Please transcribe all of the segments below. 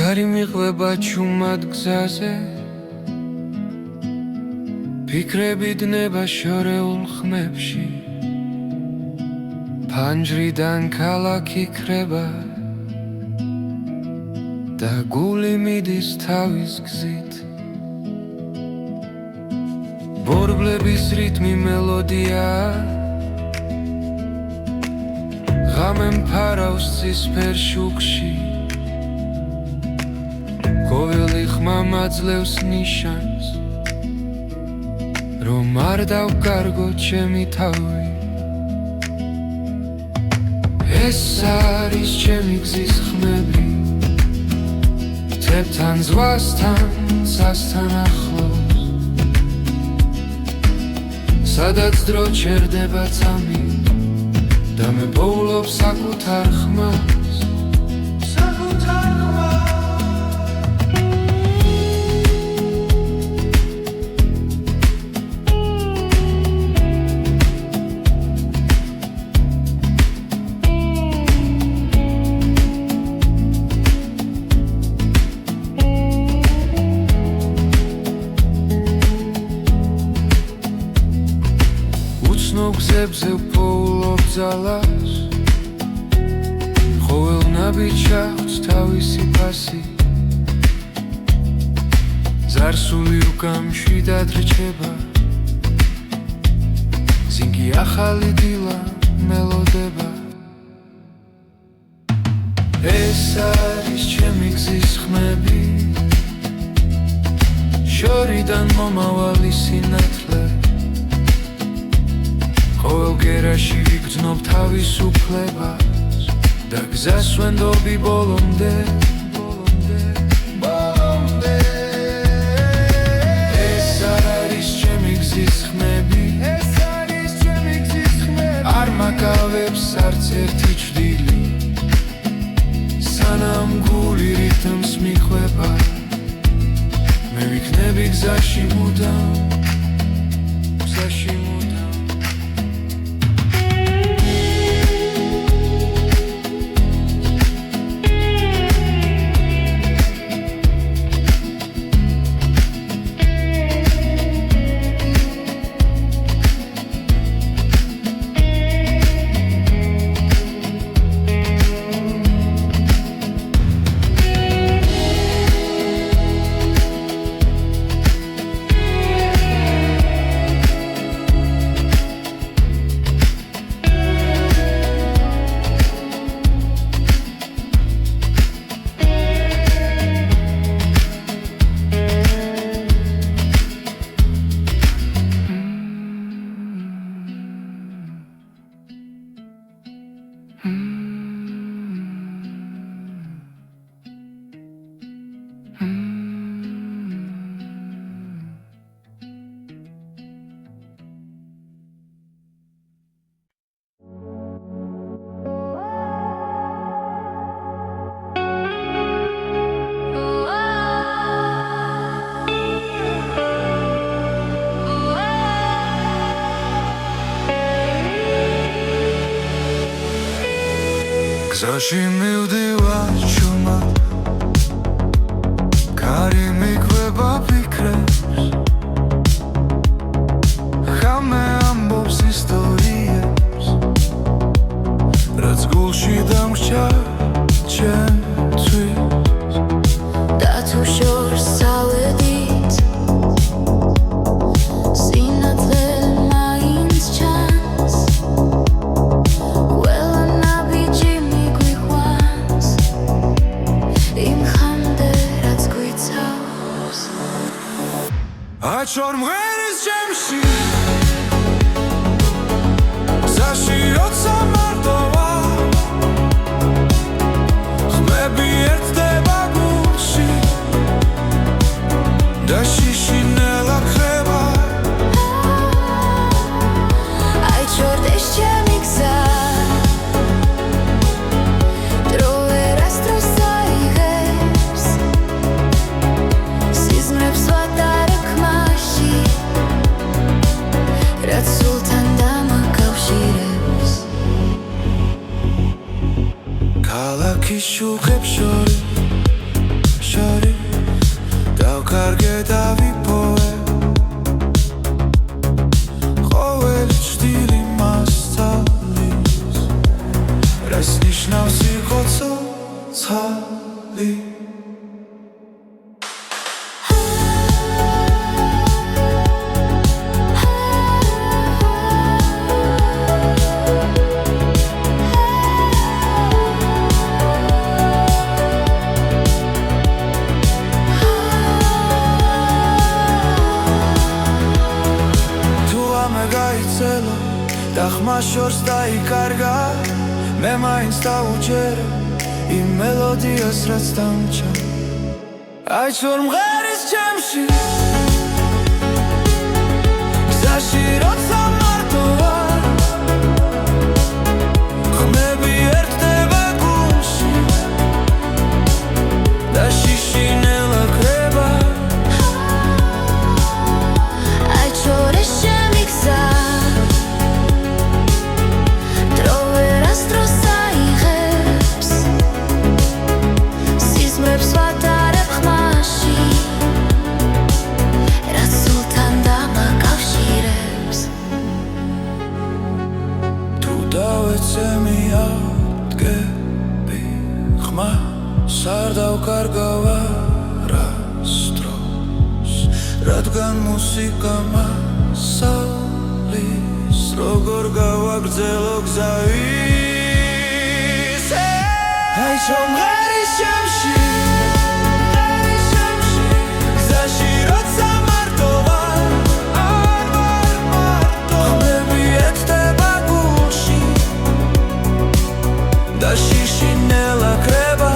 გარი მიყვება ჩუმად გზაზე ფიქრები დნება შორეულ ხმებში ფანჯრიდან ქალაქი ქრება და გული მიდის თავის გზით ბორბლების რიტმი მელოდია ღამე მფარავს ცისფერ შუქში ყოველი ხმა მაძლევს ნიშანს რომ არ დავკარგო ჩემი თავი ეს არის ჩემი გზის ხმები თებთან ზღვასთან სასთან ახლოს სადაც დრო ჩერდება წამი და მე პოულობ საკუთარ ხმას გზებზე ვპოულობ ძალას ყოველ ნაბიჯს აქვს თავისი ფასი ზარსული უკამშვიდად რჩება ზინგი ახალი დილა მელოდება ეს არის ჩემი გზის ხმები შორიდან მომავალი სინათლე ყოველ გერაში ვიგრძნობ თავისუფლებას და გზას ვენდობი ბოლომდე ეს არის ჩემი გზის ხმები არ მაკავებს არც ერთი ჭრილი სანამ გული რიტმს მიხვება მე ვიქნები გზაში მუდამ გზაში მივდივარ ჩუმად კარი მიკვება ფიქრებს ხამე ამბობს ისტორიებს რაც გულში დამრჩა ჩემთვის და თუ შორს სალედით სინათლე მაინც ჩანს Ačor mgheris čemshi Zashi otsa mardova Khmebi ert deba gulshi Da shishi nelak შუხებს შორი დავკარგე და ვიპოვე ყოველი ჭრილი მასწავლის რას ნიშნავს იყო ცოცხალი და ხმა შორს დაიკარგა მე მაინც დავუჯერე იმ მელოდიას რაც დამჭა აი ჩორ მღერის ჩემში გზაში როცა მარტო ვარ ხმები ერთდება გულში და შიშინელა კრება აი ჩორ ეს ჩემი გზა არ დავკარგავ არასდროს რადგან მუსიკა მასალის როგორ გავაგრძელო გზავის აი შომღერის ჩემში გზაში როცა მარტო ვარ ხმები ერთდება გულში და შიშინელა კრება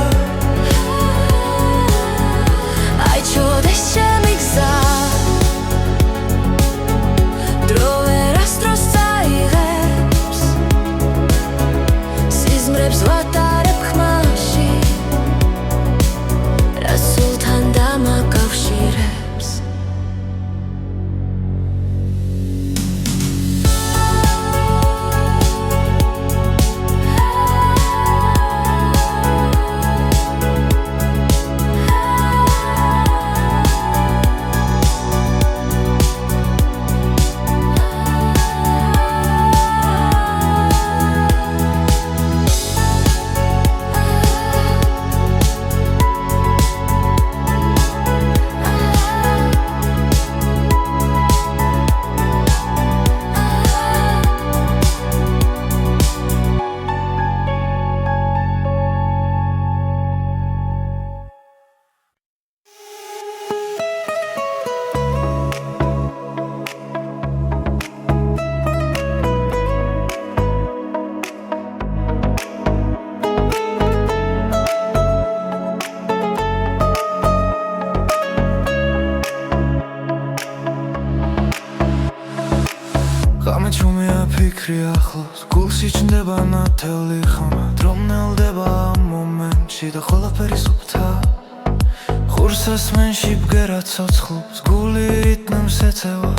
ფიქრი ახლოს გულში ჩნდება ნათელი ხმა დრომნელდება ამ მომენტში და ყველაფერი სუფთა ხურს ასმენში ბგერა ცოცხლობს გული რიტმს ეწევა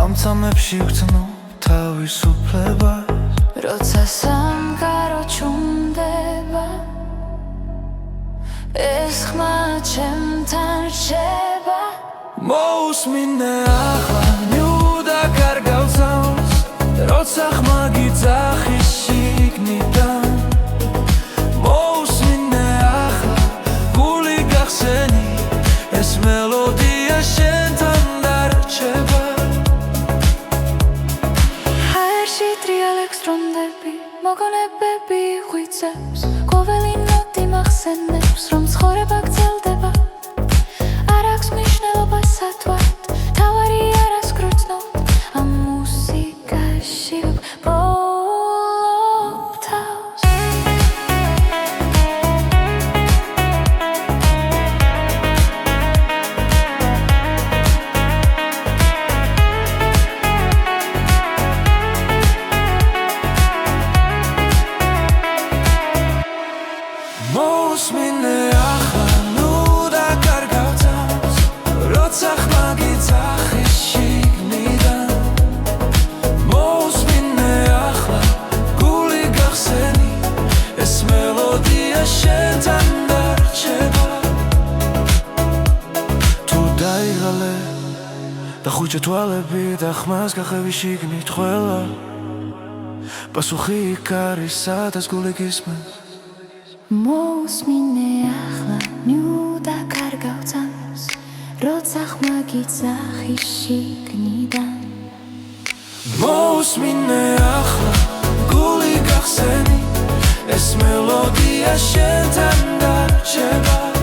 ამ წამებში ვგრძნობ თავისუფლებას როცა სამყარო ჩუმდება ეს ხმა ჩემთან რჩება მოусმინე ახლა ნიუდა კარგავსავს როცა ხმა გიძახის შიგნიდან მოусმინე ახლა გული გახსენი ეს მელოდია შენთან დარჩება ჰაერში ტრიალებს დრომდები მოგონებები ღვიძლებს ყოველი ნოტი მახსენებს რომ ცხოვრება გრძელდება არ აქვს მნიშვნელობა სათვალ თავარი არას გრძნობ ამ მუსიკაში ვგბობ თავს მოусმინე ახლა და ხუჭი თვალები და ხმას გახევი შიგნით ყველა პასუხი იქ არის სადაც გული გისმენს მოусმინე ახლა ნიუდა კარგავცამს როცა ხმა გიცახი შიგნიდან მოусმინე ახლა გული გახსენი ეს მელოდია შენთან დარჩება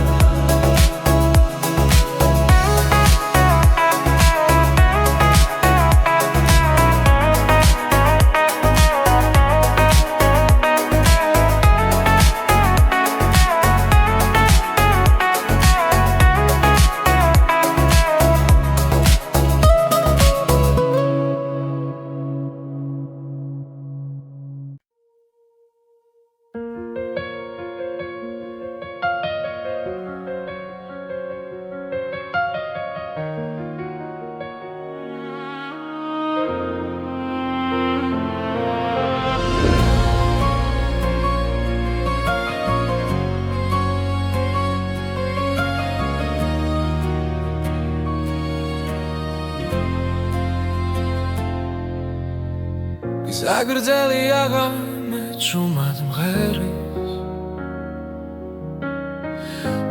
Zagrzeli agame čumad mgheris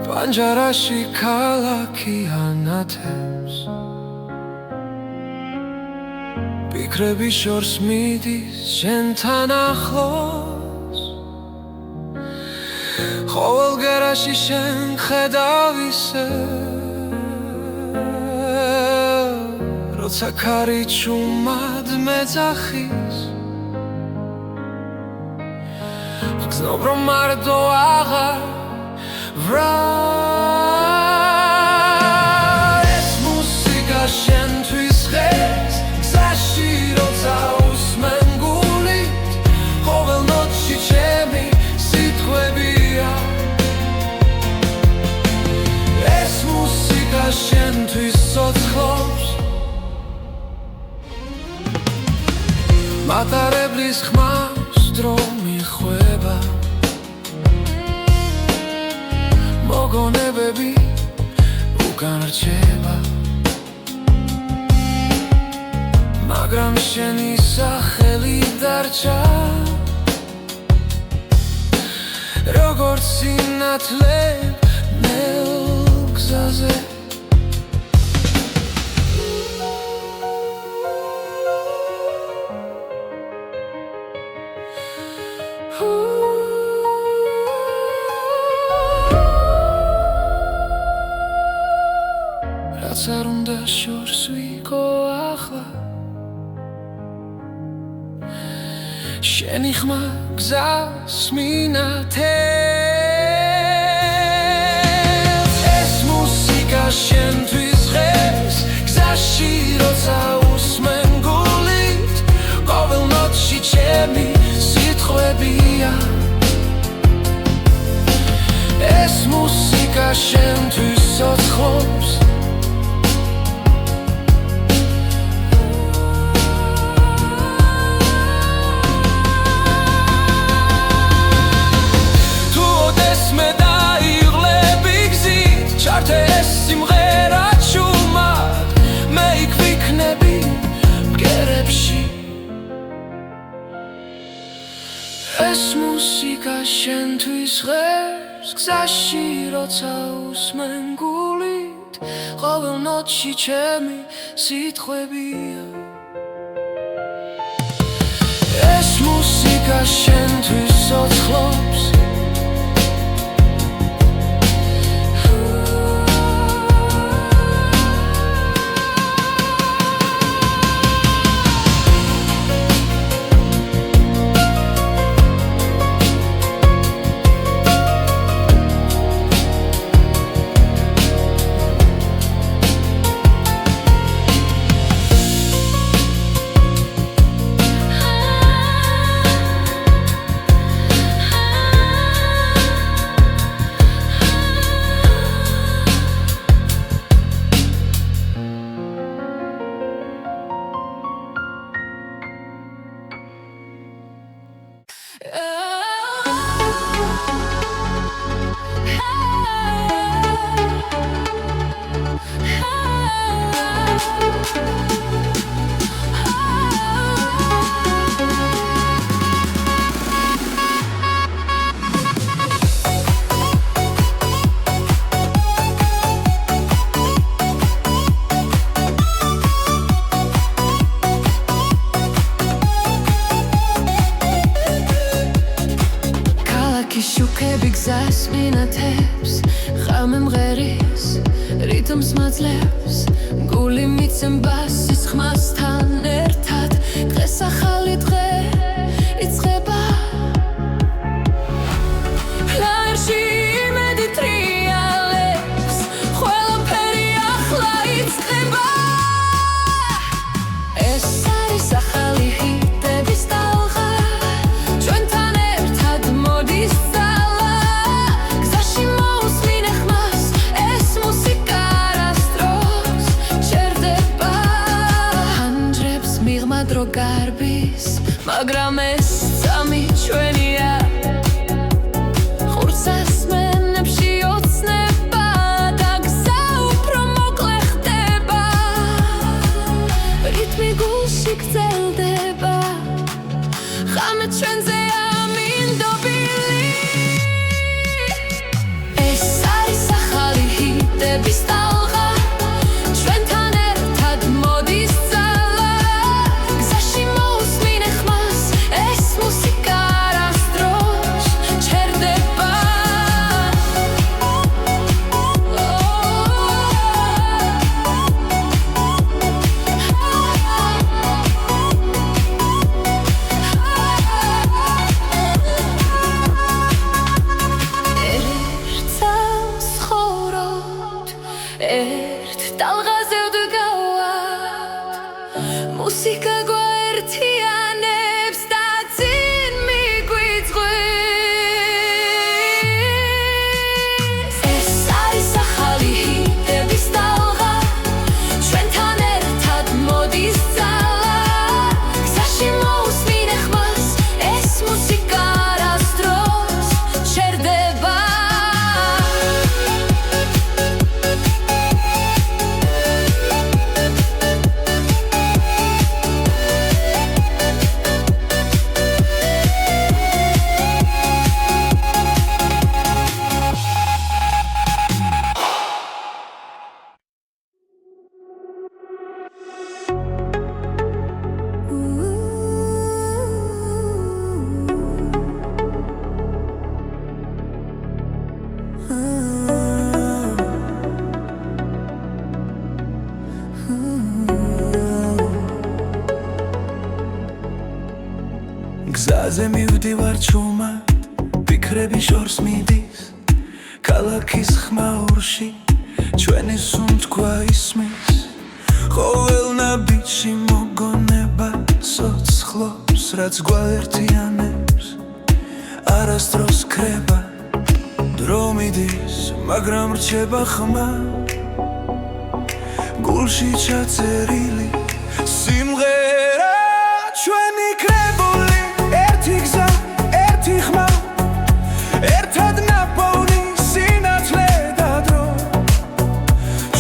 Panjarashi kalaki anatebs Pikrebi shors midis shentan achlos Khovel gerashi shen khedavise Rotsa kari čumad medzachis Znov romardо agha vra Es musika shentvis ches Gzashi rotsa usmen gulit Khovel notshi chemi sitkhvebia Es musika shentvis sotskhlops Matareblis khmas dromi khveba Mogonebები უკან რჩება მაგრამ შენი სახელი დარჩა როგორც სინათლე ნელ გზაზე რაც არ უნდა შორს ვიგო ახლა შენი ხმა გზას მინათებს ეს მუსიკა შენთვის ღებს გზაში როცა უსმენ გულით ყოველ ნოტში ჩემი სიტყვებია ეს მუსიკა შენთვის ცოცხლობს ეს მუსიკა შენთვის ღერს გზაში როცა უსმენ გულით ყოველ ნოტში ჩემი სიტყვებია ეს მუსიკა შენთვის ცოცხლობს მაძლევს გული მიცემბას სიცხმასთან ერთად დღეს ახალი დღე იწყება ფლაერში იმედი ტრიალებს ყველაფერი ახლა იწყება ეს არის ახალი ჰიტების ტალღა ჩვენთან ერთად მოდის ძალა გზაში მოусმინე ხმას ეს მუსიკა არასდროს ჩერდება ხანჯრებს მიღმა დრო გარბის მაგრამ ეს წამი ჩვენია ხურს ასმენებში ოცნება და გზა უფრო მოკლე ხდება რითმი გულში გრძელდება ხამე ჩვენზეა მინდობილი ეს არის ახალი ჰიტების ტალღა ჩვენთან ერთად მოდის ძალა გზაში მოусმინე ხმას ეს მუსიკა არასდროს ჩერდება ერთს ხოვრობთ ერთ ტალღაზე ვდგავართ მუსიკა გვაერთიანებს და წინ მიგვიწვევს ეს არის ახალი ჰიტების ტალღა ჩვენთან ერთად მოდის ძალა გზაში მოусმინე ხმას ეს მუსიკა არასდროს ჩერდება გზაზე მივდივარ ჩუმად ფიქრები შორს მიდის ქალაქის ხმაურში ჩვენი სუნთქვა ისმის ყოველნა ბიჭი მოგონება სოცხლობს რაც გვაერთიანებს არასდროს ქრება დრო მიდის მაგრამ რჩება ხმა გულში ჩაწერილი სიმღერა ჩვენი კრებული ერთი გზა ერთი ხმა ერთად ნაპოვნი სინათლე და დრო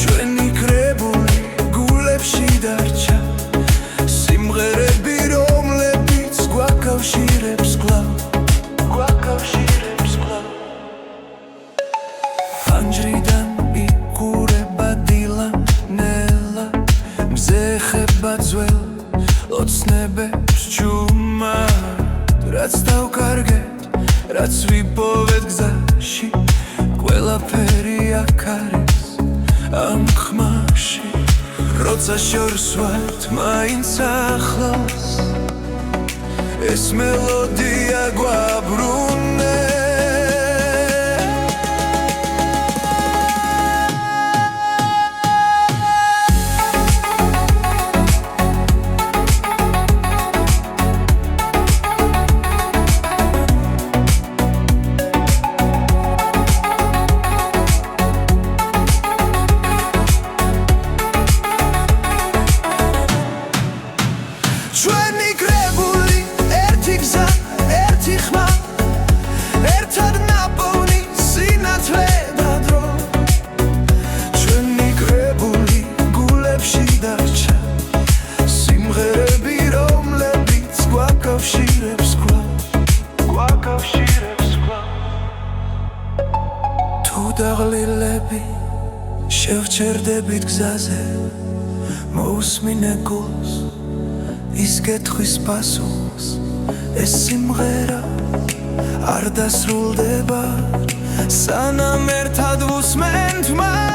ჩვენი კრებული გულებში დარჩა სიმღერები რომლებიც გვაკავშირებს კვლავ ხანჯრიდან იყურება დილა ნელა მზე ხება ძველ ოცნებებს ჩუმად რაც დავკარგეთ რაც ვიპოვეთ გზაში ყველაფერი აქ არის ამ ხმაში როცა შორს ვართ მაინც ახლოს ეს მელოდია გვაბრუნებს ჩვენი კრებული ერთი გზა ერთი ხმა ერთად ნაპოვნი სინათლე და დრო ჩვენი კრებული გულებში დარჩა სიმღერები რომლებიც გვაკავშირებს კვლავ თუ დაღლილები შევჩერდებით გზაზე მოусმინე გულს ის კითხვის პასუხს ეს სიმღერა არ დასრულდება სანამ ერთად ვუსმენთ მას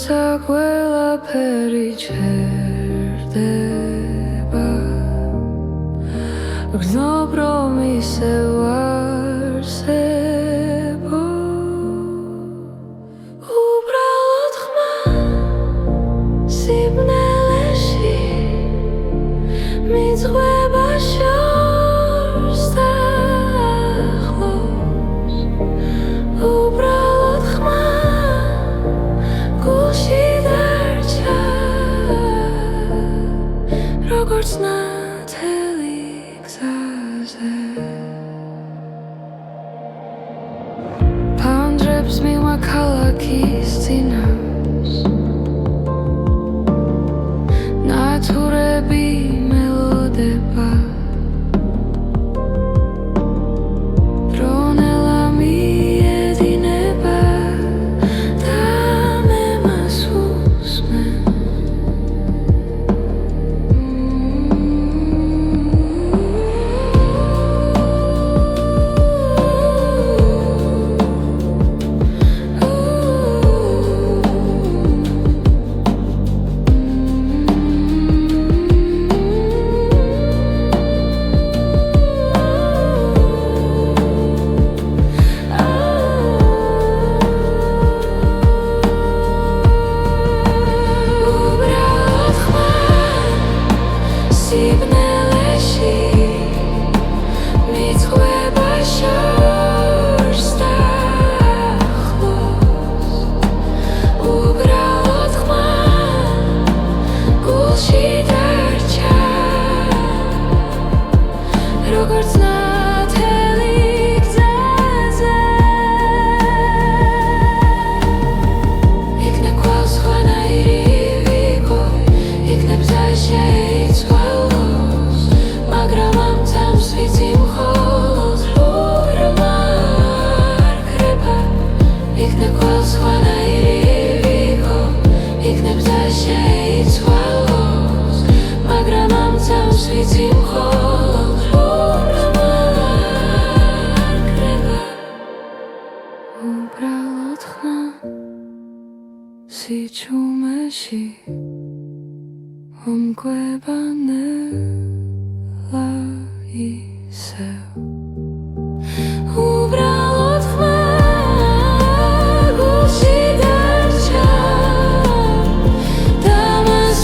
როცა ყველაფერი ჩერდება გრძნობ რომ ისევ არსებო უბრალოდ ხმა სიბნელეში მიძღვება შორს და ახლოს უბრალოდ ხმა გულში დარჩა როგორც ნათელი გზაზე ფანჯრებს მივა ქალაქის წინავს ნათურები მელოდება დრონელა მიედინება და მე მას უსმენ უბრალოდ ხმა სიბნელეში მიძღვება შორს და ახლოს უბრალოდ ხმა გულში დარჩა როგორც ნათელი გზაზე იქნებ ყავს ხვანაირი ვიგო იქნებ გზა შეიცვალოს მაგრამ ამ წამს ვიცი მხოლოდ ბრმა არ ქრება იქნებ ყავს ხვანაირი ვიგო იქნებ გზა შეიცვალოს მაგრამ ამ წამს ვიცი მხოლოდ ბრმა არ ქრება უბრალოდ ხმა სიჩუმეში ომკვება ნელა ისევ უბრალოდ ხმა გულში დარჩა და მას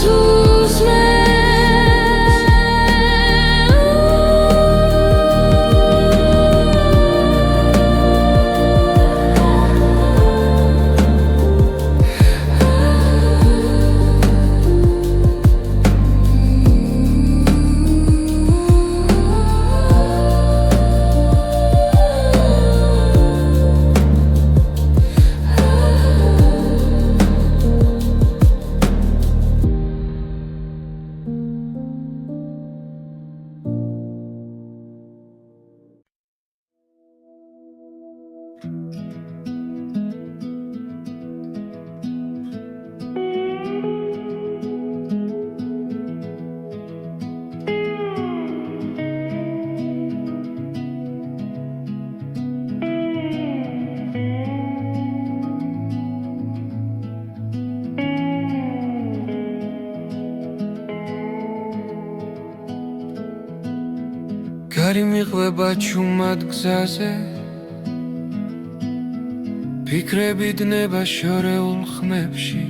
გარი მიყვება ჩუმად გზაზე ფიქრები დნება შორეულ ხმებში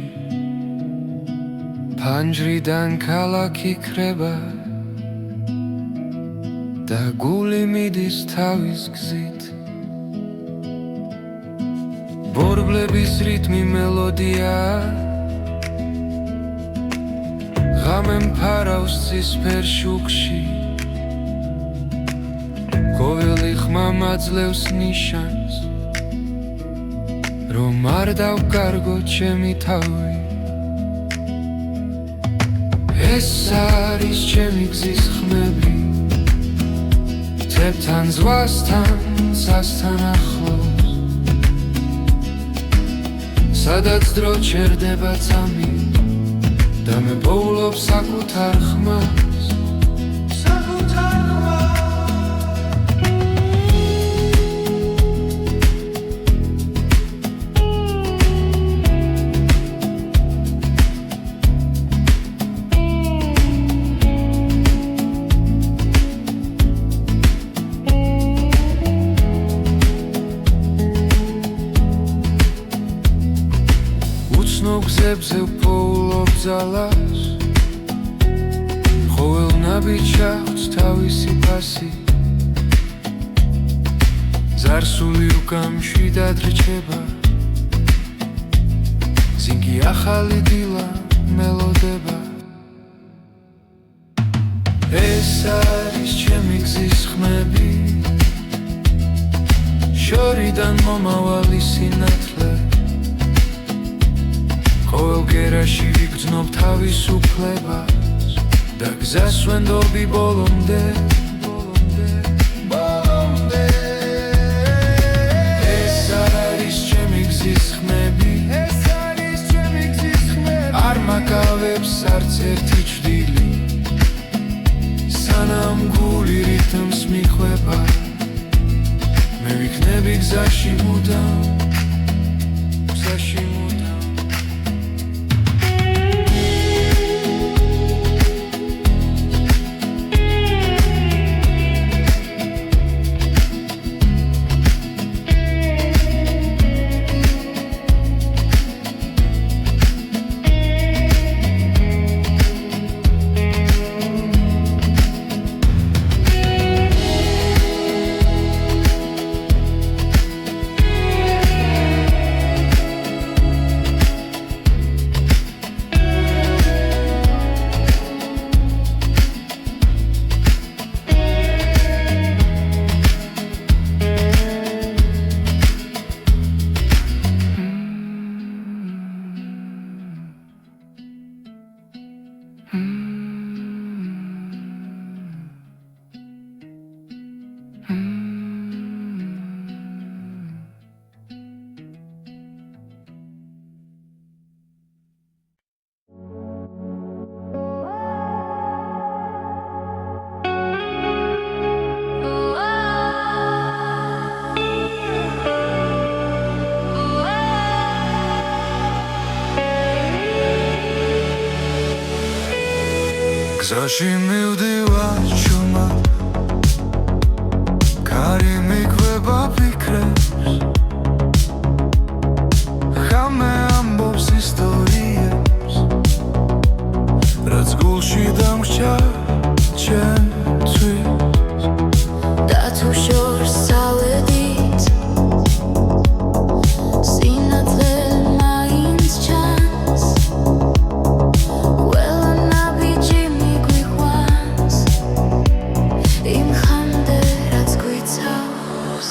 ფანჯრიდან ქალაქი ქრება და გული მიდის თავის გზით ბორბლების რიტმი მელოდია ღამე მფარავს ცისფერ შუქში ყოველი ხმა მაძლევს ნიშანს რომ არ დავკარგო ჩემი თავი ეს არის ჩემი გზის ხმები თებთან ზღვასთან სასთან ახლოს სადაც დრო ჩერდება წამი და მე პოულობ საკუთარ ხმას ხეებზე ვფოულობ ძალას ყოველ ნაბიჯს აქვს თავისი ფასი ზარსული უკამში დადრჩება ზინგი ახალი დილა მელოდება ეს არის ჩემი გზის ხმები შორიდან მომავალი სინათლე ყოველ გერაში ვიგრძნობ თავისუფლებას და გზას ვენდობი ბოლომდე ეს არის ჩემი გზის ხმები არ მაგავებს არც ერთი ჭრილი სანამ გული რითმს მიხვება მე ვიქნები გზაში მუდამ გზაში მუდამ გზაში მივდივარ ჩუმად კარი მიგვება ფიქრებს ხამე ამბობს ისტორიებს რაც გულში დამრჩა ჩემთვის და თუ შორს ავედით სინათლე მაინც ჩანს ყველა ნაბიჯი მიგვიყვანს იმ ხამდე რაც გვიცავს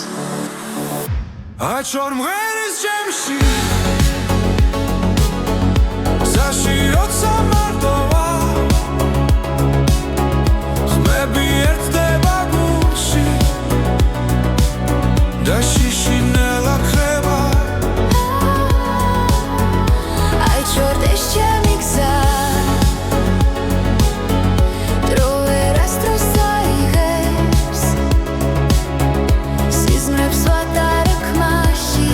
აჩვარ მღერის ჩემში გზაში როცა მარტო ვარ ხმები ერთდება გულში და შიშინელა ხება აიჩვარ ეს ჩემი გზა დრო ვერასდროს აიღებს სიზმრებს ვატარებ ხმაში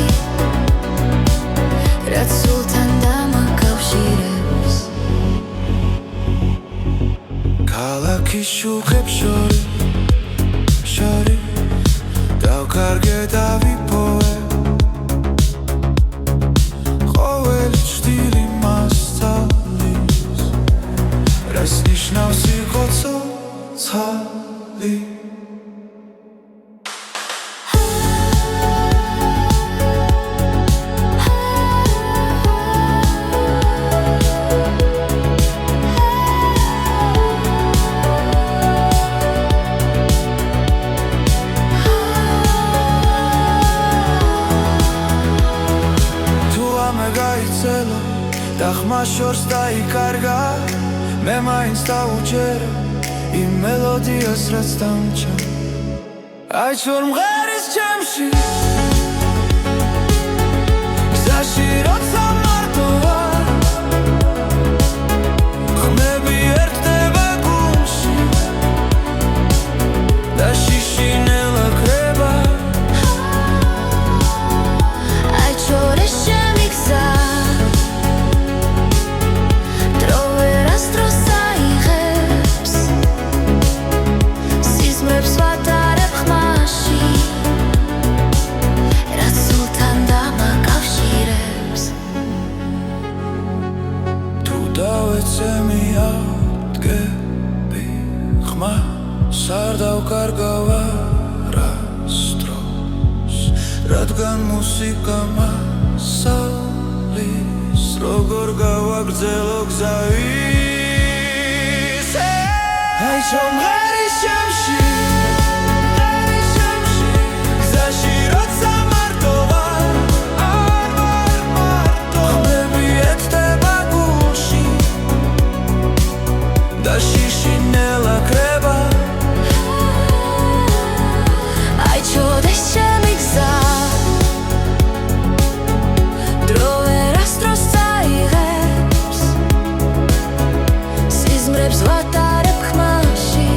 რაც სულთან დამაკავშირებს ქალაქის შუქებს შორის დავკარგე და ვიპოვე ყოველი ჭრილი მასწავლის რას ნიშნავს იყო ცოცხალი და ხმა შორს დაიკარგა მე მაინც დავუჯერე იმ მელოდიას რაც დამჭა აიჩვარ მღერის ჩემში გზაში როცა მარტო ვარ ხმები ერთდება გულში და შიშინელა ხება აიჩვარ ეს ჩემი გზა არგავარასდროს რადგან მუსიკა მასალის როგორ გავაგრძელო გზა ის აი შომღერი შემში გზაში როცა მარტო ვარ არ ვარ მარტო ხმები ეთდება გულში და შიში ნელა კრება აი ჩოდეს ჩემი გზა დრო ვერასდროს წაიღებს სიზმრებს ვატარებ ხმაში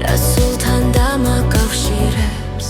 რა სულთან დამაკავშირებს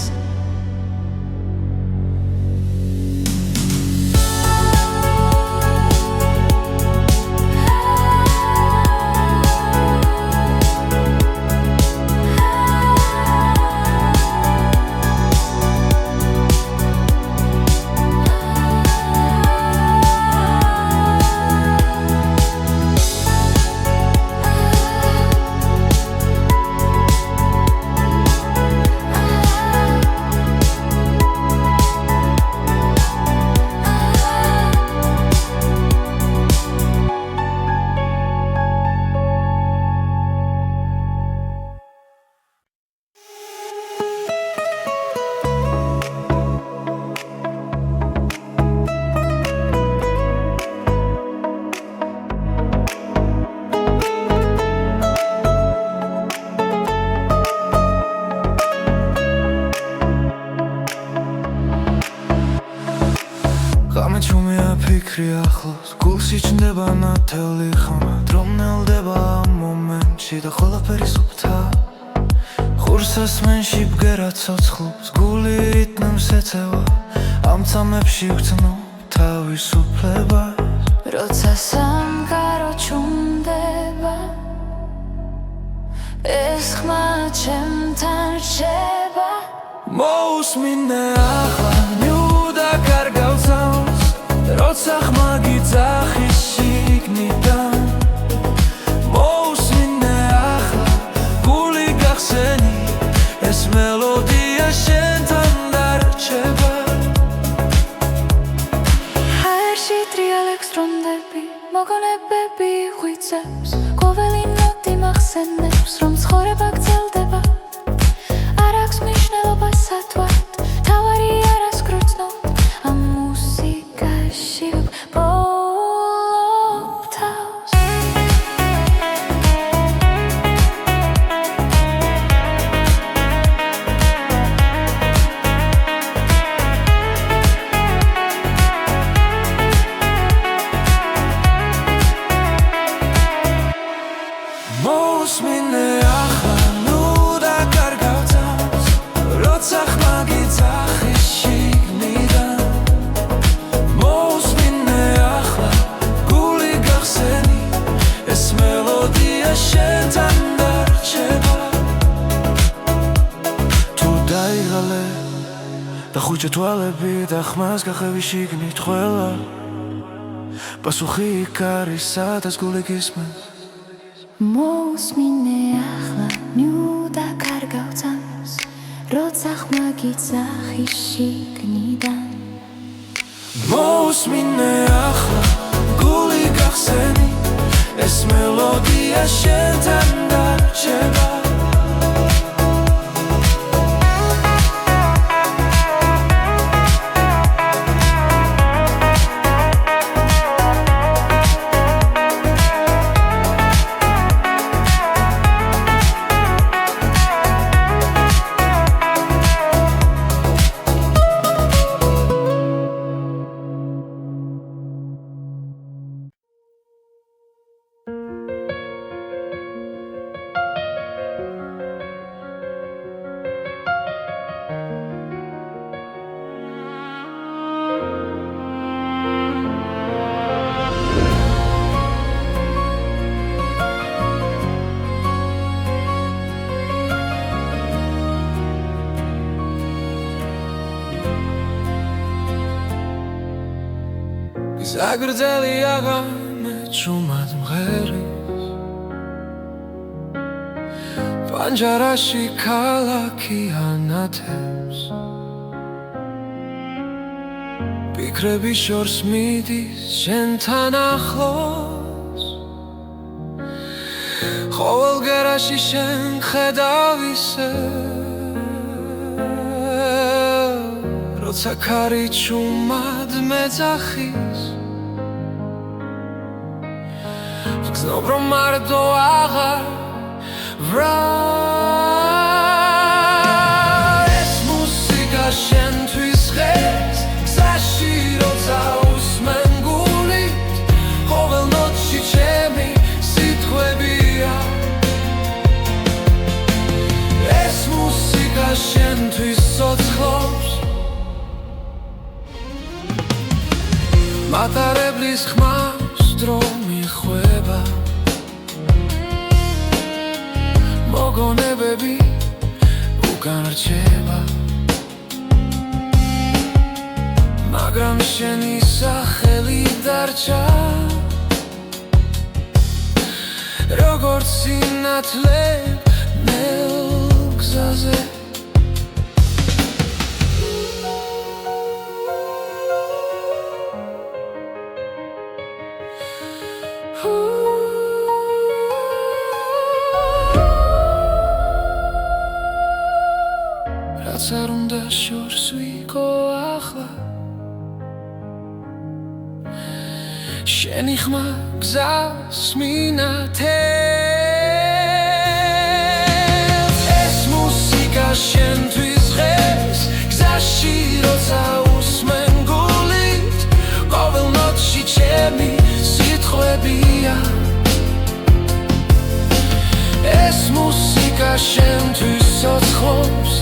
ღამე ჩუმია ფიქრი ახლოს გულში ჩნდება ნათელი ხმა დრო მნელდება ამ მომენტში და ყველაფერი სუფთა ხურს ასმენში ბგერა ცოცხლობს გული რიტმს ეწევა ამ წამებში ვგრძნობ თავისუფლებას როცა სამყარო ჩუმდება ეს ხმა ჩემთან რჩება მოусმინე ახლა ნიუდა კარგავცავს როცა ხმა გიძახის შიგნიდან მოусმინე ახლა გული გახსენი ეს მელოდია შენთან დარჩება ჰაერში ტრიალებს დრომდები მოგონებები ღვიძლებს ყოველი ნოტი მახსენებს რომ ცხოვრება გრძელდება არ აქვს მნიშვნელობა სათვალთ თავარი არას გრძნობ ამ მუსიკაში ვგბოლობ თავს მოусმინე ახლა ნუდა კარგავცავს როცა ხმა გიძახის შიგნიდან მოусმინე ახლა გული გახსენი ეს მელოდია შენთან დარჩება თუ დაიღალე და ხუჭა თვალები და ხმას გახევი შიგნით ყველა პასუხი იქ არის სადაც გული გისმენს მოусმინე ახლა ნიუდა კარგავცავს როცა ხმა გიძახის შიგნიდან მოусმინე ახლა გული გახსენი ეს მელოდია შენთან დარჩება საგრძელი აღამე ჩუმად მღერის პანჯარაში ქალაქი ანათებს ფიქრები შორს მიდის შენთან ახლოს ყოველ გერაში შენ ხედავ ისე როცა ქარი ჩუმად მეძახის გრძნობ რომ მარტო აღარ ეს მუსიკა შენთვის ღერს გზაში როცა უსმენ გულით ყოველ ნოტში ჩემი სიტყვებია ეს მუსიკა შენთვის ცოცხლობს მატარებლის ხმავს დრო მიხვება მოგონებები უკან რჩება მაგრამ შენი სახელი დარჩა როგორც სინათლე ნელ გზაზე რაც არ უნდა შორს ვიყო ახლა შენი ხმა გზას მინათებს ეს მუსიკა შენთვის ღერს გზაში როცა უსმენ გულით ყოველ ნოტში ჩემი სიტყვებია ეს მუსიკა შენთვის ცოცხლობს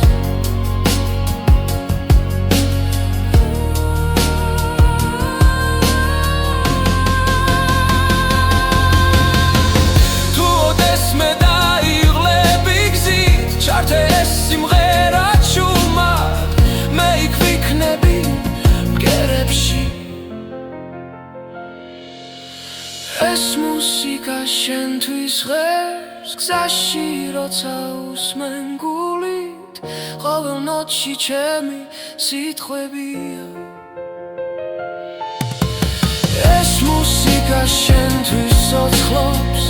ჩართეს სიმღერა ჩუმად მე იქ ვიქნები მგერებში ეს მუსიკა შენთვის ღერს გზაში როცა უსმენ გულით ყოველ ნოტში ჩემი სიტყვებია ეს მუსიკა შენთვის ცოცხლობს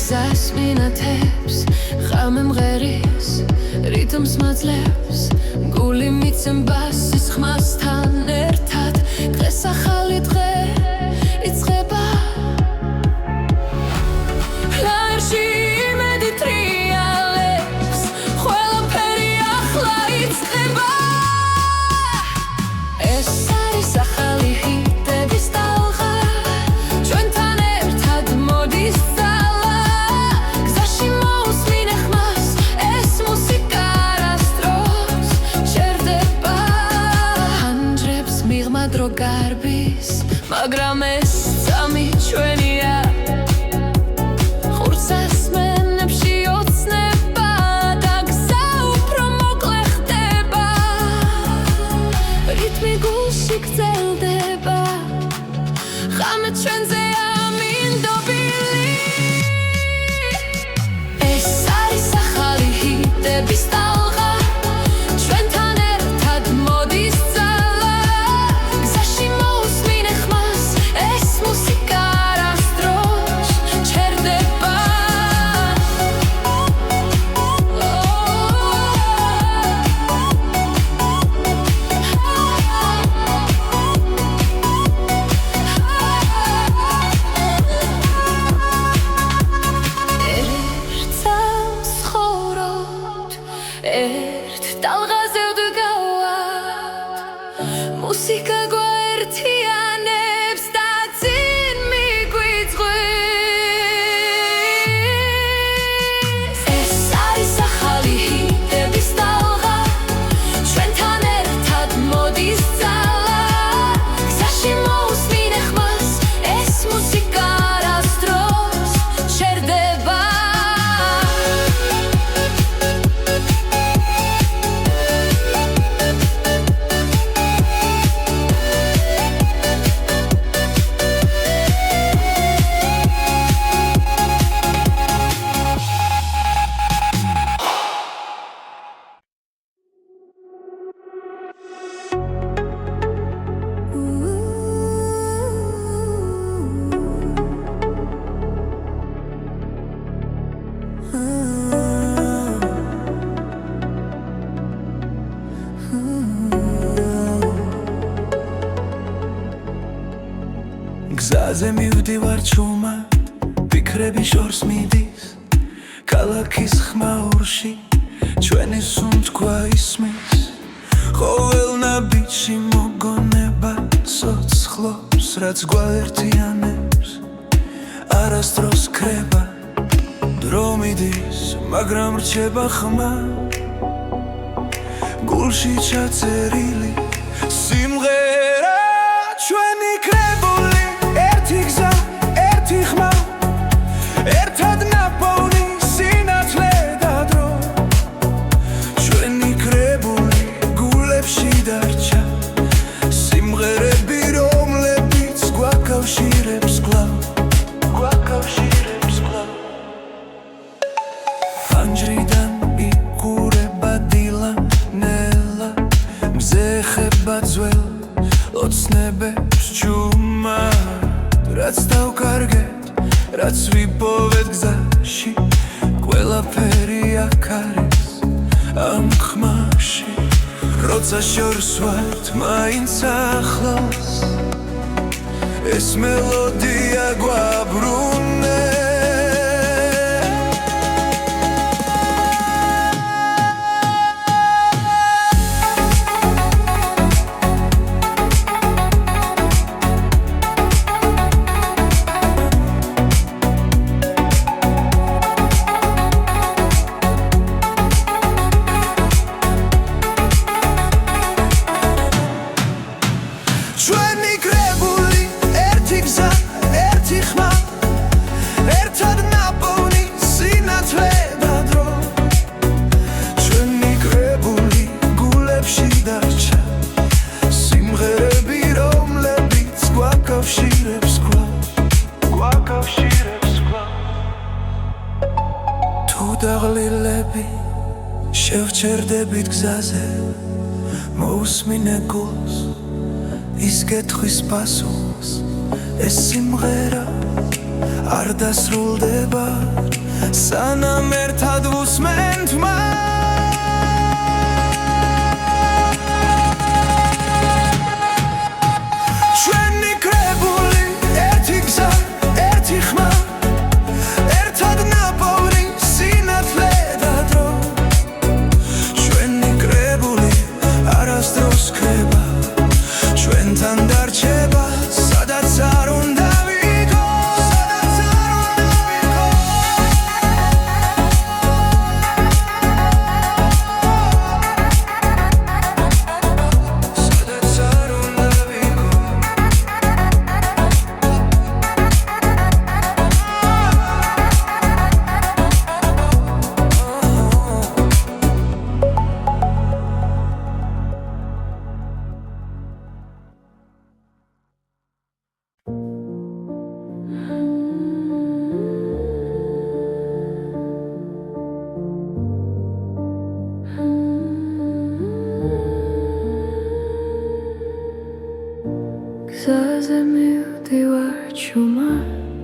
გზას მინათებს ღამე მღერის რიტმს მაძლევს გული მიცემბას ის ხმასთან ერთად დღეს ახალი დღე იწყება ლაერში იმედი ტრიალებს ყველაფერი ახლა იწყება ეს არის ახალი ჰიტების ტალღა ჩვენთან ერთად მოდის დრო გარბის მაგრამ გზაზე მივდივარ ჩუმად, ფიქრები შორს მიდის ქალაქის ხმაურში, ჩვენი სუნთქვა ისმის ყოველ ნაბიჯში მოგონება ცოცხლობს, რაც გვაერთიანებს არასდროს ქრება, დრო მიდის, მაგრამ რჩება ხმა გულში ჩაწერილი სიმღერა, ჩვენი კრებული ერთი გზა, ერთი ხმა, ერთად ნაპოვნი სინათლე და დრო, ჩვენი კრებული გულებში დარჩა სიმღერები, რომლებიც გვაკავშირებს კვლავ, გვაკავშირებს კვლავ. ფანჯრიდან იყურება დილა ნელა, მზე ხება ძველ ოცნებებს ჩუმად, რაც დავკარგეთ, რაც ვიპოვეთ გზაში, ყველაფერი აქ არის ამ ხმაში. როცა შორს ვართ მაინც ახლოს, ეს მელოდია გვაბრუნებს. ჩვენი კრებული ერთი გზა, ერთი ხმა, ერთად ნაპოვნი სინათლე და დრო, ჩვენი კრებული გულებში დარჩა სიმღერები, რომლებიც გვაკავშირებს კვლავ, გვაკავშირებს კვლავ. თუ დაღლილები შევჩერდებით გზაზე, მოусმინე გულს ის კითხვის პასუხს, ეს სიმღერა არ დასრულდება, სანამ ერთად ვუსმენთ ჩვენი კრებული ერთი გზა, ერთი ხმა, ერთად ნაპოვნი სინათლე და დრო, ჩვენი კრებული არასდროს ქრება, ჩვენთან დარჩება, სადაც არ უნდა ვიქოს, სადაც არ უნდა ვიქოს, სადაც არ უნდა ვიქოს. გზაზე მივდივარ ჩუმად,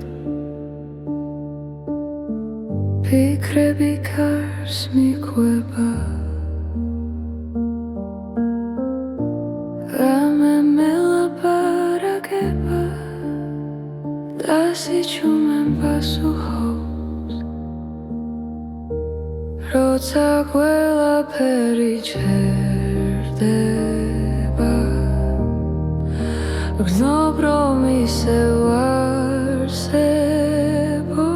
ფიქრები კარს მიყვება, რამე მელაპარაკება, დასიჩუმენ პასუხობს, როცა ყველაფერი ჩერდება, გრძნობ რომ ისევ არსებო,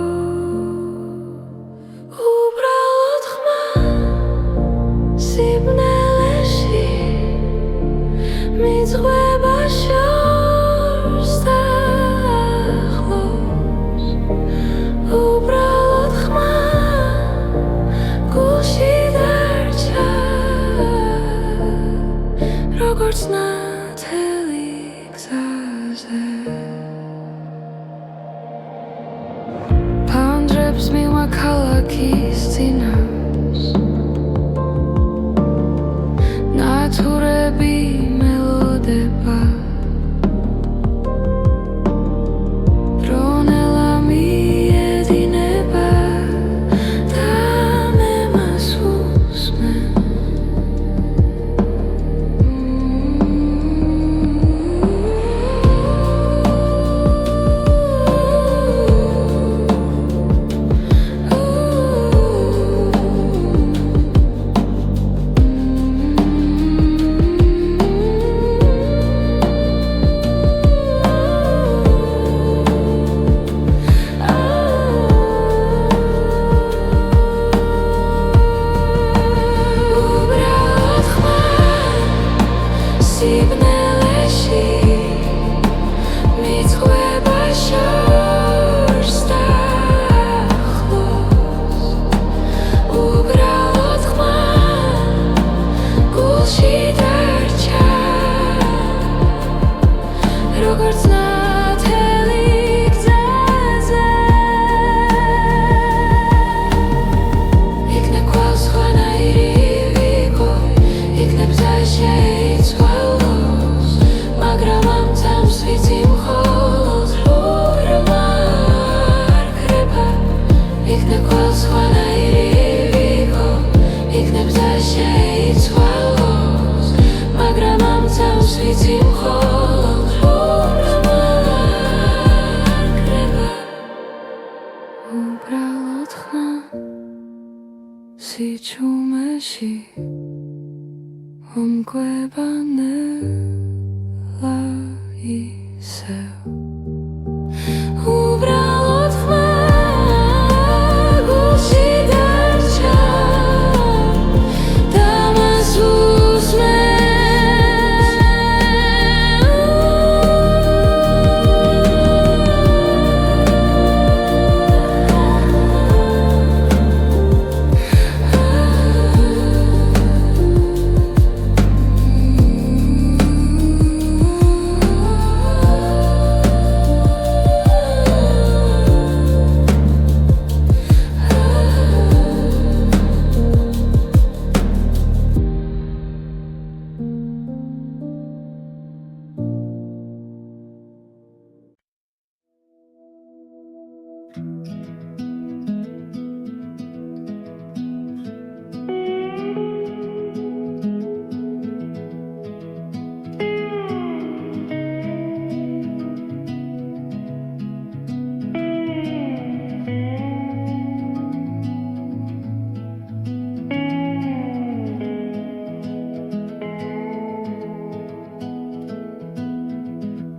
უბრალოდ ხმა სიბნელეში მიძღვება შორს და ახლოს, უბრალოდ ხმა გულში დარჩა, როგორც ნათელი გზაზე. ფანჯრებს მივა ქალაქის წინავს, ნათურები მელოდება, დრონელა მიედინება და მე მას უსმენ. იქნებ ყველს სხვანაირი ვიყო, იქნებ და შეიცვალოს, მაგრამ ამ წამს ვიცი მხოლოდ უბრალოდ ხან სიჩუმეში ომკვება ნელა ისევ უბრალოდ ხან გულში დარჩა და მას უსმენ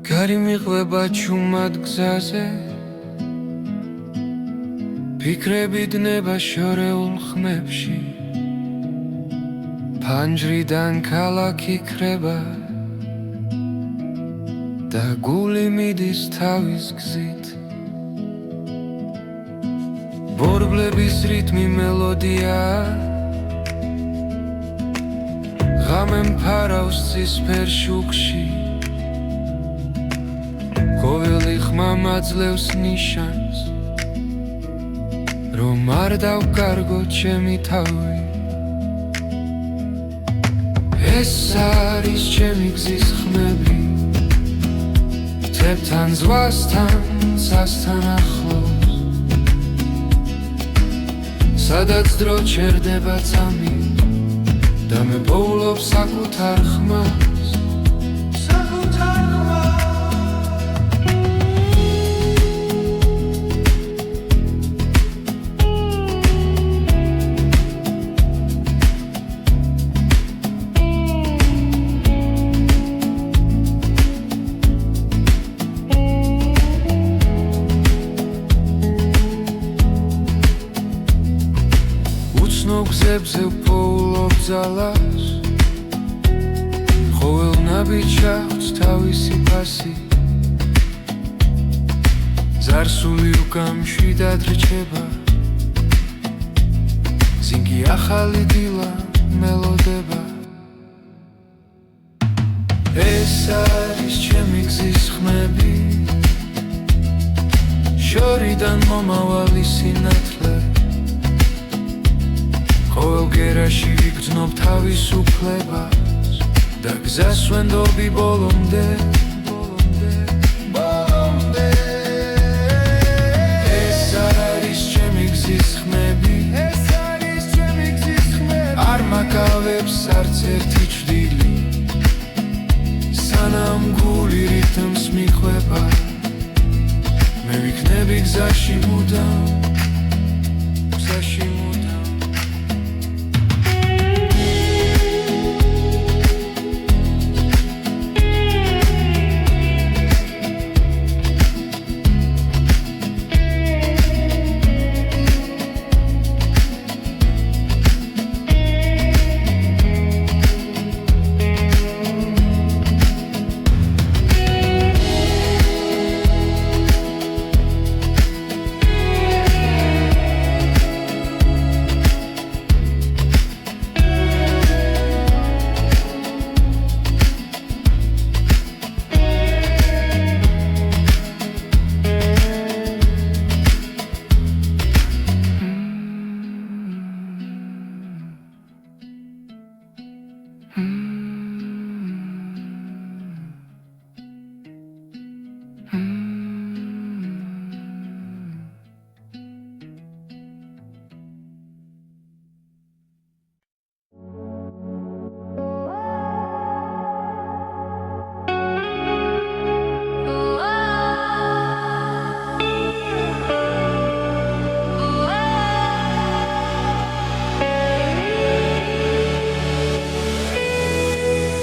გარი მიყვება ჩუმად გზაზე ფიქრები დნება შორეულ ხმებში ფანჯრიდან ქალაქი ქრება და გული მიდის თავის გზით ბორბლების რიტმი მელოდია ღამე მფარავს ცისფერ შუქში ყოველი ხმა მაძლევს ნიშანს რომ არ დავკარგო ჩემი თავი ეს არის ჩემი გზის ხმები თებთან ზღვასთან სასთან ახლოს სადაც დრო ჩერდება წამი და მე პოულობ საკუთარ ხმას გზებზე ვპოულობ ძალას ყოველ ნაბიჯს აქვს თავისი ფასი ზარსული უკამშვიდად რჩება ზინგი ახალი დილა მელოდება ეს არის ჩემი გზის ხმები შორიდან მომავალი სინათლე ყოველ გერაში ვიგრძნობ თავისუფლებას და გზას ვენდობი ბოლომდე ეს არის ჩემი გზის ხმები არ მაკავებს არც ერთი ჭრილი სანამ გული რითმს მიყვება მე ვიქნები გზაში მუდამ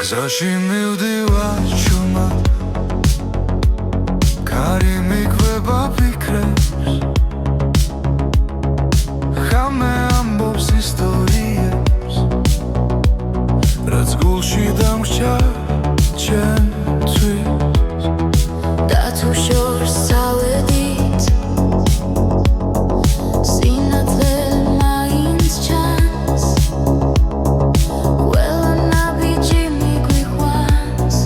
გზაში მივდივარ ჩუმად კარი მიკვება ფიქრებს ხამე ამბობს ისტორიებს რაც გულში დამრჩა ჩემთვის და თუ შორს წავედით სინათლე მაინც ჩანს ყველა ნაბიჯი მიგვიყვანს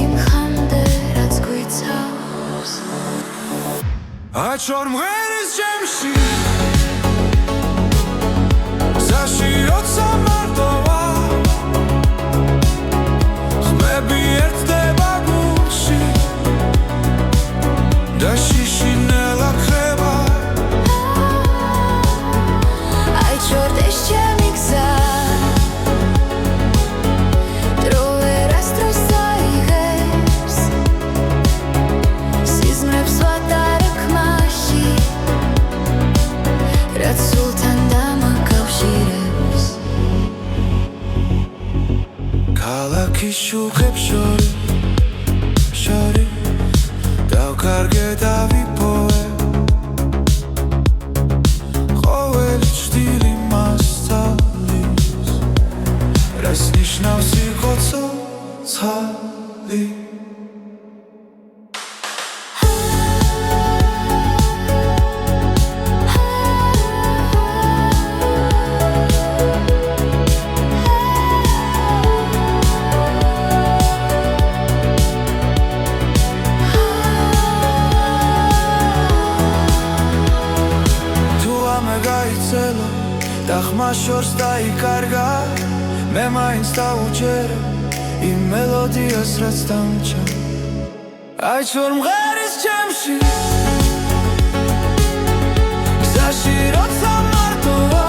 იმ ხამდე რაც გვიცავს აჩვარ მღერის ჩემში გზაში როცა მარტოა ხმები ერთდება გულში და შიშინელა ხება აიჩვენდეს ჩემი გზა დრო ვერასდროს აიღებს სიზმრებს ვატარებ ხმაში რაც სულთან დამაკავშირებს ქალაქის შუქებს შორის დავკარგე დავიპოვე ყოველი ჭრილი მასწავლის რას ნიშნავს იყო ცოცხალი და ხმა შორს დაიკარგა მე მაინც დავუჯერე იმ მელოდიას რაც დამჭა აიჩვარ მღერის ჩემში გზაში როცა მარტოა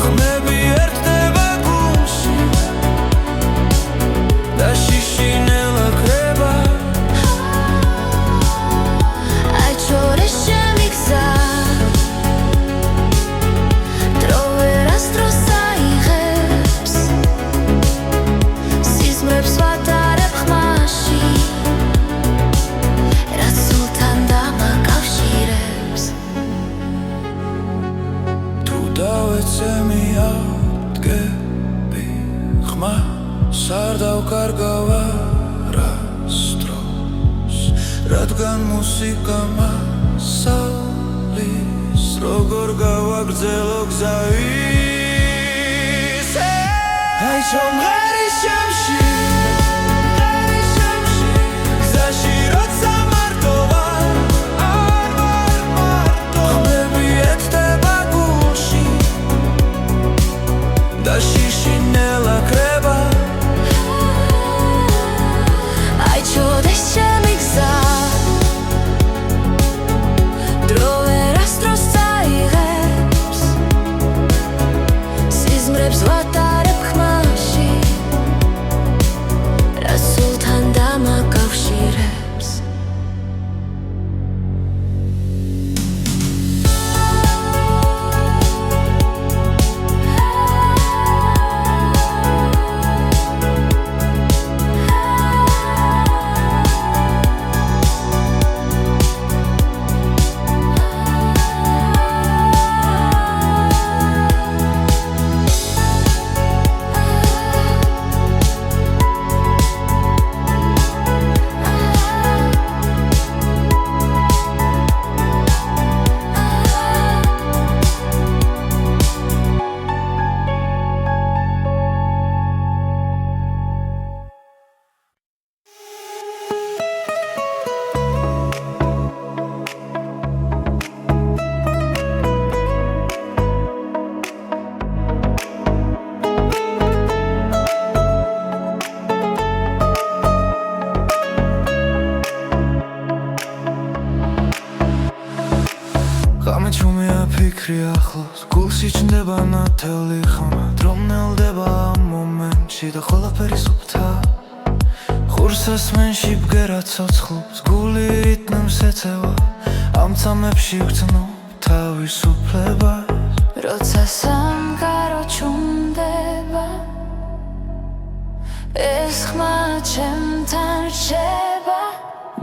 ხმები ერთდება გულში და შიშინელა ხება აიჩვენდეს ჩემი გზა არ დავკარგავ არასდროს რადგან მუსიკა მასალის როგორ გავაგრძელო გზა ისე აიჩვარ მღერის ჩემში გზაში როცა მარტოა არ ვარ მარტო ხმები ერთდება გულში და შიშინელა ხება აიჩვენდეს ჩემი გზა დრო ვერასდროს აიღებს სიზმრებს ვატარებ ხმაში რაც სულთან დამაკავშირებს ფიქრი ახლოს გულში ჩნდება ნათელი ხმა რომ ნელდება ამ მომენტში და ყველაფერი სუფთა ხურსას მენში ბგერა ცოცხლობს გული რიტმს ეწევა ამ წამებში ვგრძნობ თავისუფლებას როცა სამყარო ჩუმდება ეს ხმა ჩემთან რჩება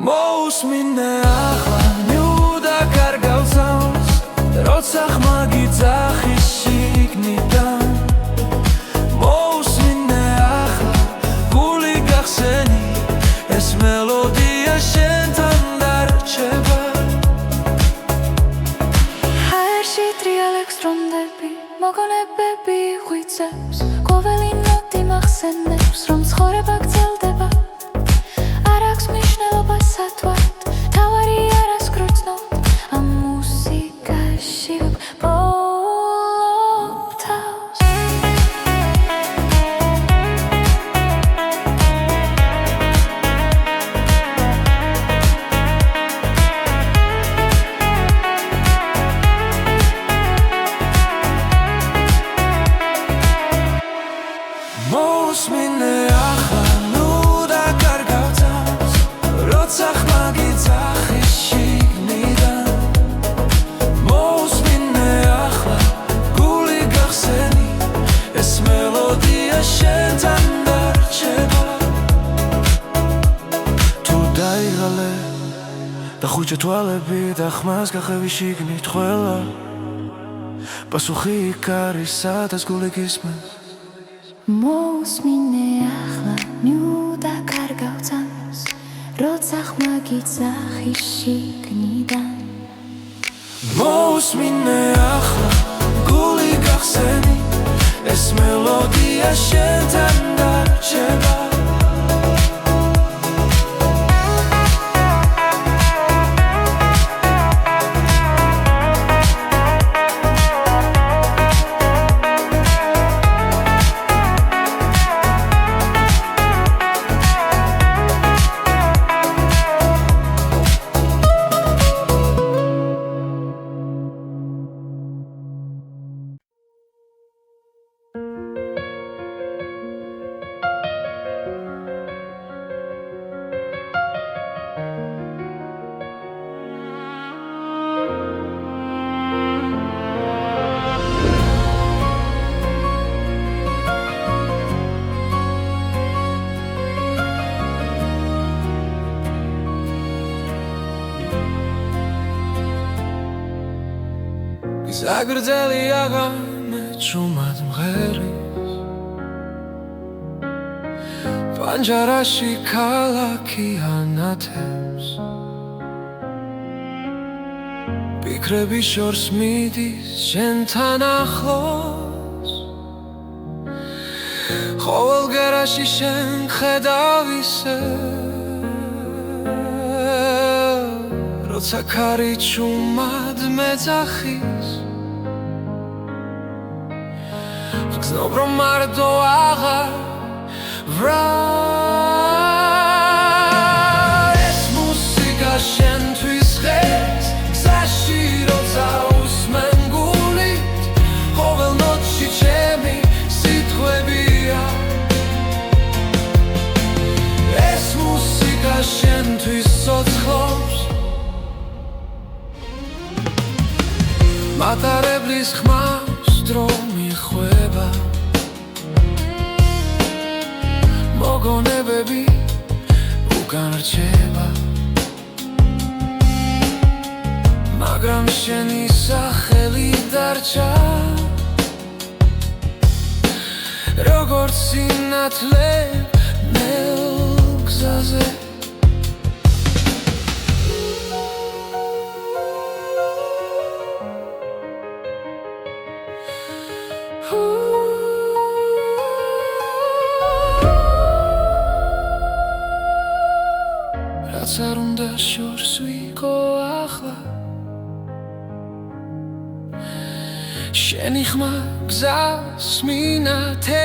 მოусმინე ახლა ნიუდა კარგავსავს როცა ხმა გიძახის შიგნიდან მოусმინე ახლა გული გახსენი ეს მელოდია შენთან დარჩება ჰაერში ტრიალებს დრონდები მოგონებები ღვიძლებს ყოველი ნოტი მახსენებს რომ ცხოვრება გრძელდება არ აქვს მნიშვნელობა სათვალთ თავარი არას გროცნობ ამ მუსიკაში ვბოლობ თავს მოусმინე ახლა ნუდა კარგავსავს როცა ხმა გიძახის შიგნიდან მოусმინე ახლა გული გახსენი ეს მელოდია შენთან დარჩება თუ დაიღალე და ხუჭა თვალები და ხმას გახევი შიგნით ყველა პასუხი იქ არის სადაც გული გისმენს მოусმინე ახლა ნიუდა კარგავსავს როცა ხმა გიძახის შიგნიდან მოусმინე ახლა გული გახსენი ეს მელოდია შენთან დარჩება ზაგრძელი აღამე ჭუმად მღერის პანჯარაში ქალაქი ანათებს ფიქრები შორს მიდის შენთან ახლოს ყოველ გერაში შენ ხედავ ისე როცა ქარი ჭუმად მეძახის გზნობ რომ მარტო აღარ ვრალ ეს მუსიკა შენთვის ხეს გზაში როცა უსმენ გულით ყოველ ნოტში ჩემი სიტყვებია ეს მუსიკა შენთვის ცოცხლობს მატარებლის ხმას დრო მიხვება მოგონებები უკან რჩება მაგრამ შენი სახელი დარჩა როგორც სინათლე ნელ გზაზე რაც არ უნდა შორს ვიყო ახლა შენი ხმა გზას მინათებს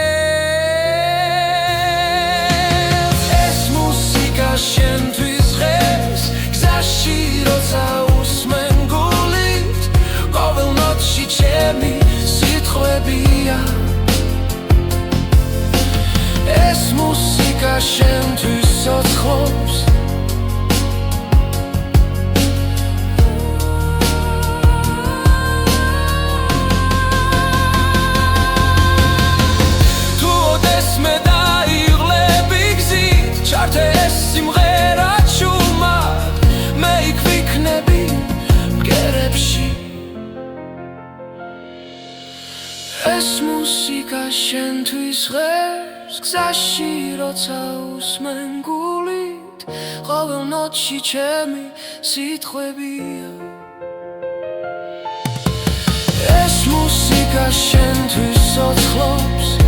ეს მუსიკა შენთვის ხეს გზაში როცა უსმენ გულით ყოველ ნოტში ჩემი სიტყვებია ეს მუსიკა შენთვის ცოცხლობს თუ ოდესმე დაიღლე მუსიკა შენთვის ღერს გზაში როცა უსმენ გულით ყოველ ნოტში ჩემი სიტყვებია ეს მუსიკა შენთვის ოცხლობს